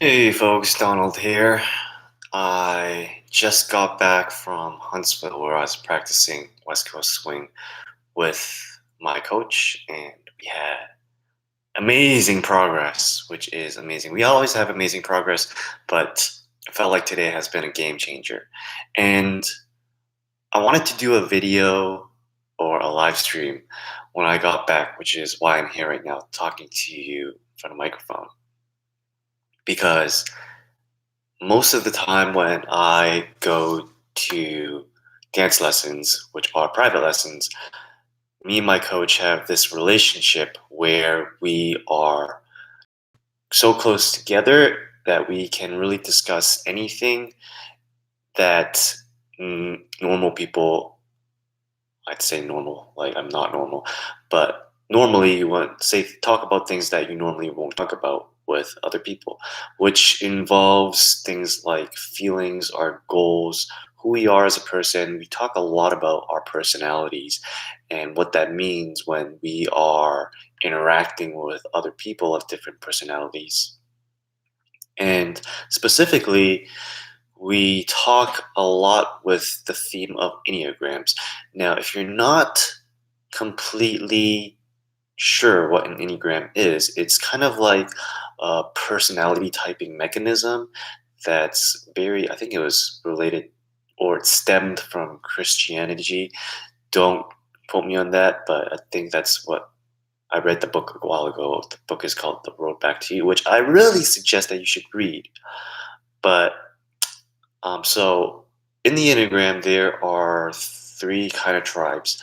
Hey folks, Donald here. I just got back from Huntsville where I was practicing West Coast swing with my coach, and we had amazing progress, which is amazing. We always have amazing progress, but I felt like today has been a game changer. And I wanted to do a video or a live stream when I got back, which is why I'm here right now talking to you in front of a microphone. Because most of the time when I go to dance lessons, which are private lessons, me and my coach have this relationship where we are so close together that we can really discuss anything that normal people, I'd say normal, like I'm not normal, but normally you want say talk about things that you normally won't talk about with other people, which involves things like feelings, our goals, who we are as a person. We talk a lot about our personalities and what that means when we are interacting with other people of different personalities. And specifically, we talk a lot with the theme of Enneagrams. Now, if you're not completely sure what an Enneagram is, it's kind of like a personality typing mechanism that's very, I think it was related or it stemmed from Christianity. Don't quote me on that, but I think that's what I read the book a while ago. The book is called The Road Back to You, which I really suggest that you should read. But so in the Enneagram, there are three kind of tribes: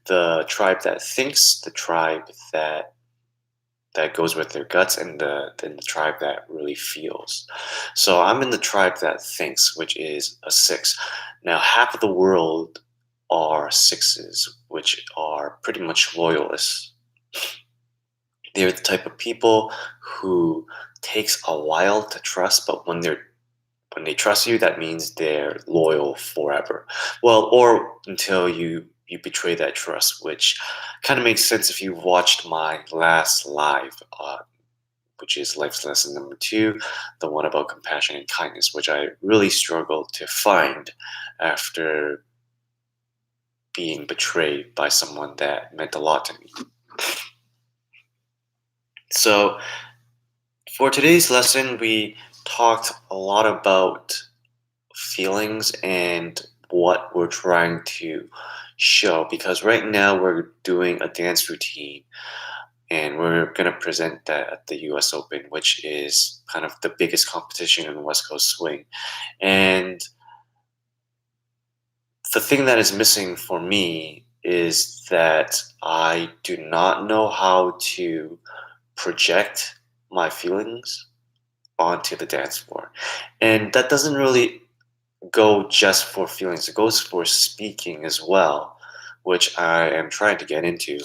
the tribe that thinks, the tribe that goes with their guts, and then the tribe that really feels. So I'm in the tribe that thinks, which is a six. Now, half of the world are sixes, which are pretty much loyalists. They're the type of people who takes a while to trust, but when they trust you, that means they're loyal forever. Well, or until you betray that trust, which kind of makes sense if you watched my last live, which is life's lesson number two, the one about compassion and kindness, which I really struggled to find after being betrayed by someone that meant a lot to me. So for today's lesson, we talked a lot about feelings and what we're trying to show, because right now we're doing a dance routine and we're going to present that at the US Open, which is kind of the biggest competition in the West Coast swing. And the thing that is missing for me is that I do not know how to project my feelings onto the dance floor. And that doesn't really go just for feelings. It goes for speaking as well, which I am trying to get into.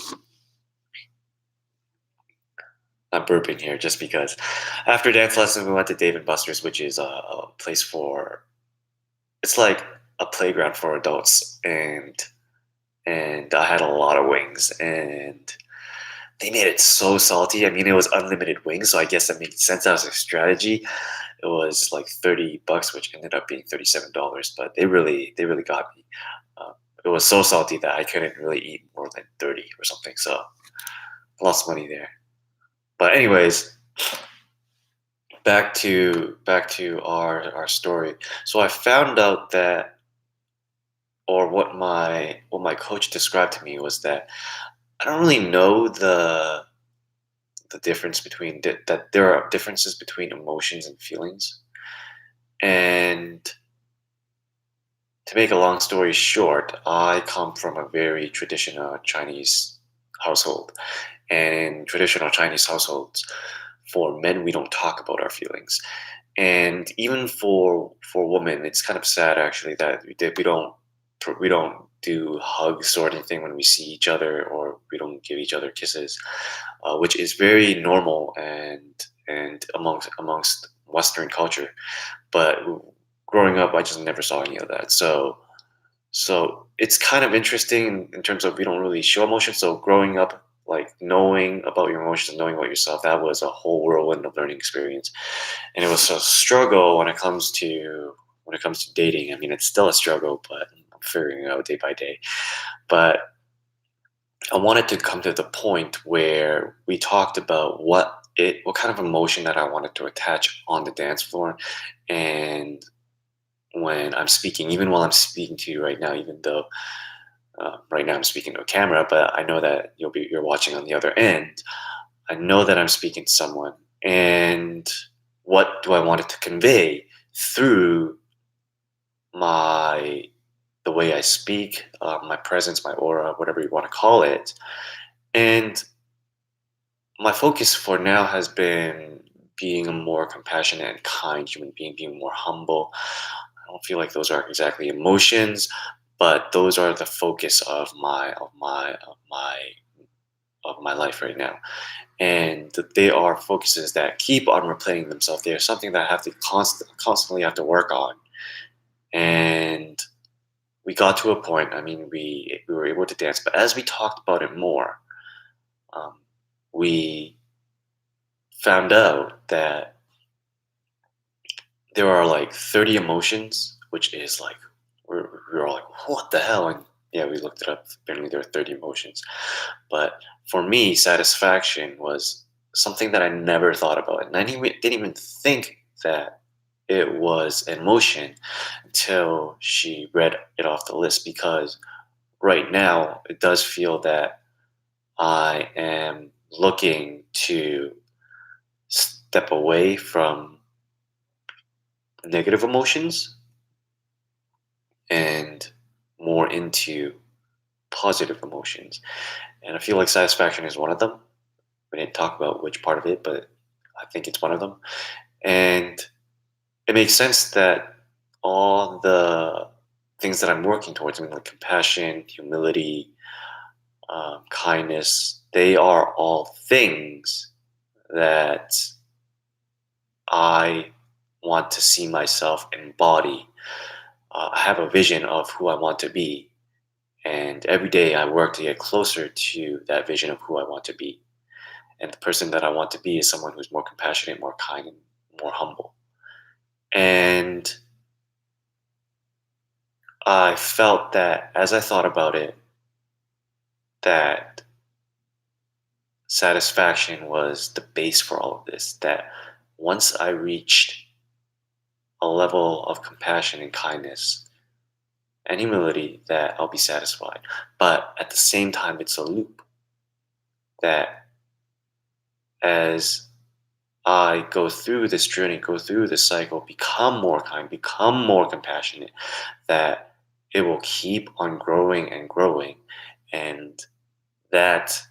I'm burping here just because. After dance lessons, we went to Dave and Buster's, which is a place for. It's like a playground for adults, and I had a lot of wings, and they made it so salty. I mean, it was unlimited wings, so I guess that made sense. That was a strategy. It was like $30, which ended up being $37, but they really got me. It was so salty that I couldn't really eat more than 30 or something. So lost money there. But anyways, back to our story. So I found out that, or what my coach described to me was that I don't really know the difference between that there are differences between emotions and feelings. And to make a long story short, I come from a very traditional Chinese household. And in traditional Chinese households, for men, we don't talk about our feelings. And even for women, it's kind of sad actually that we don't do hugs or anything when we see each other, or we don't give each other kisses, which is very normal and amongst Western culture. But growing up, I just never saw any of that. So it's kind of interesting in terms of we don't really show emotion. So growing up like knowing about your emotions, knowing about yourself, that was a whole whirlwind of learning experience. And it was a struggle when it comes to dating. I mean, it's still a struggle, but I'm figuring it out day by day. But I wanted to come to the point where we talked about what kind of emotion that I wanted to attach on the dance floor. And when I'm speaking, even while I'm speaking to you right now, even though right now I'm speaking to a camera, but I know that you're watching on the other end. I know that I'm speaking to someone, and what do I want it to convey through my the way I speak, my presence, my aura, whatever you want to call it. And my focus for now has been being a more compassionate and kind human being more humble. I don't feel like those are exactly emotions, but those are the focus of my life right now. And they are focuses that keep on replaying themselves. They are something that I have to constantly have to work on. And we got to a point. I mean, we were able to dance, but as we talked about it more, um, we found out that there are like 30 emotions, which is like we were all like, what the hell? And yeah, we looked it up. Apparently, there are 30 emotions. But for me, satisfaction was something that I never thought about, and I didn't even think that it was an emotion until she read it off the list. Because right now, it does feel that I am looking to step away from negative emotions and more into positive emotions. And I feel like satisfaction is one of them. We didn't talk about which part of it, but I think it's one of them. And it makes sense that all the things that I'm working towards, I mean, like compassion, humility, kindness, they are all things that I want to see myself embody. I have a vision of who I want to be, and every day I work to get closer to that vision of who I want to be. And the person that I want to be is someone who's more compassionate, more kind, and more humble. And I felt that as I thought about it, that satisfaction was the base for all of this. That once I reached a level of compassion and kindness and humility, that I'll be satisfied. But at the same time, it's a loop that as I go through this journey, go through this cycle, become more kind, become more compassionate, that it will keep on growing and growing. And that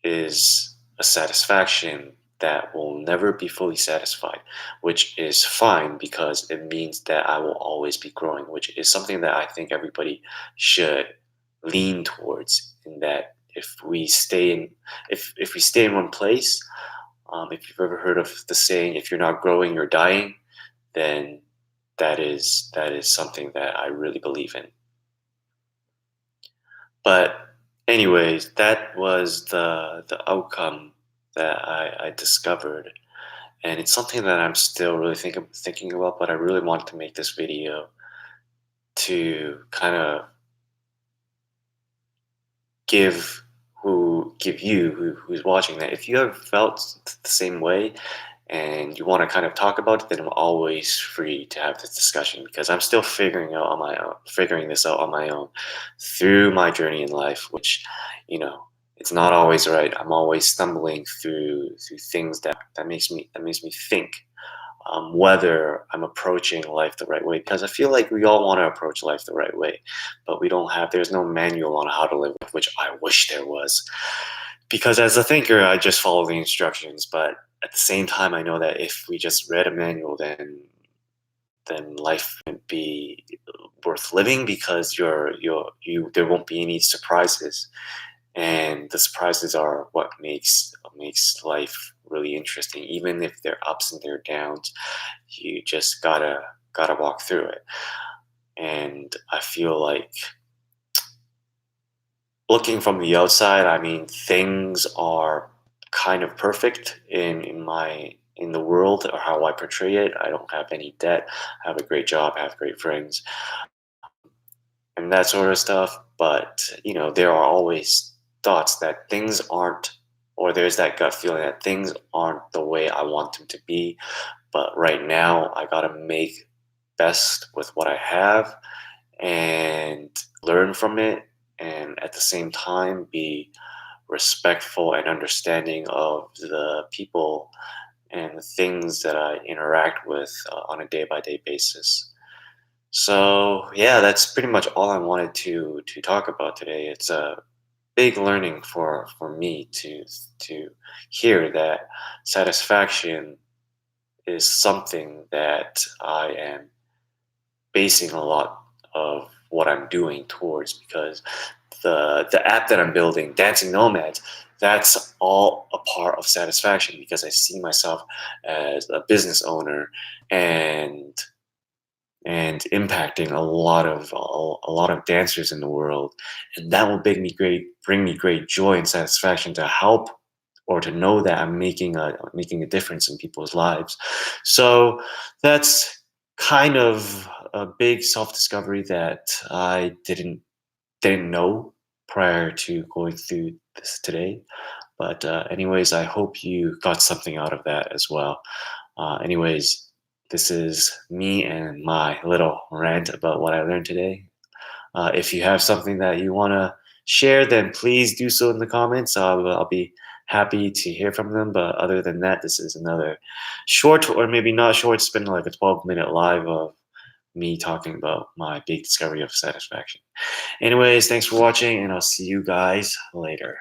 is a satisfaction that will never be fully satisfied, which is fine because it means that I will always be growing, which is something that I think everybody should lean towards. In that, if we stay in one place, if you've ever heard of the saying, "If you're not growing, you're dying," then that is something that I really believe in. But anyways, that was the outcome that I discovered, and it's something that I'm still really thinking about. But I really wanted to make this video to kind of give give you who's watching that, if you have felt the same way and you want to kind of talk about it, then I'm always free to have this discussion, because I'm still figuring this out on my own through my journey in life, which, you know, it's not always right. I'm always stumbling through things that makes me think, whether I'm approaching life the right way, because I feel like we all want to approach life the right way, but there's no manual on how to live, which I wish there was. Because as a thinker, I just follow the instructions, but at the same time, I know that if we just read a manual, then life wouldn't be worth living, because there won't be any surprises, and the surprises are what makes life really interesting. Even if there are ups and there are downs, you just gotta walk through it. And I feel like looking from the outside, I mean, things are kind of perfect in the world or how I portray it. I don't have any debt. I have a great job. I have great friends and that sort of stuff. But there are always thoughts that things aren't, or there's that gut feeling that things aren't the way I want them to be. But right now, I gotta make best with what I have and learn from it, and at the same time be respectful and understanding of the people and the things that I interact with on a day by day basis. So yeah, that's pretty much all I wanted to talk about today. It's a big learning for me to hear that satisfaction is something that I am basing a lot of what I'm doing towards, because the app that I'm building, Dancing Nomads, that's all a part of satisfaction because I see myself as a business owner and impacting a lot of dancers in the world, and that will bring me great joy and satisfaction to help or to know that I'm making a difference in people's lives. So that's kind of a big self discovery that I didn't know prior to going through this today. But anyways, I hope you got something out of that as well. Anyways, this is me and my little rant about what I learned today. If you have something that you want to share, then please do so in the comments. I'll be happy to hear from them. But other than that, this is another short, or maybe not short, it's been like a 12-minute live of me talking about my big discovery of satisfaction. Anyways, thanks for watching, and I'll see you guys later.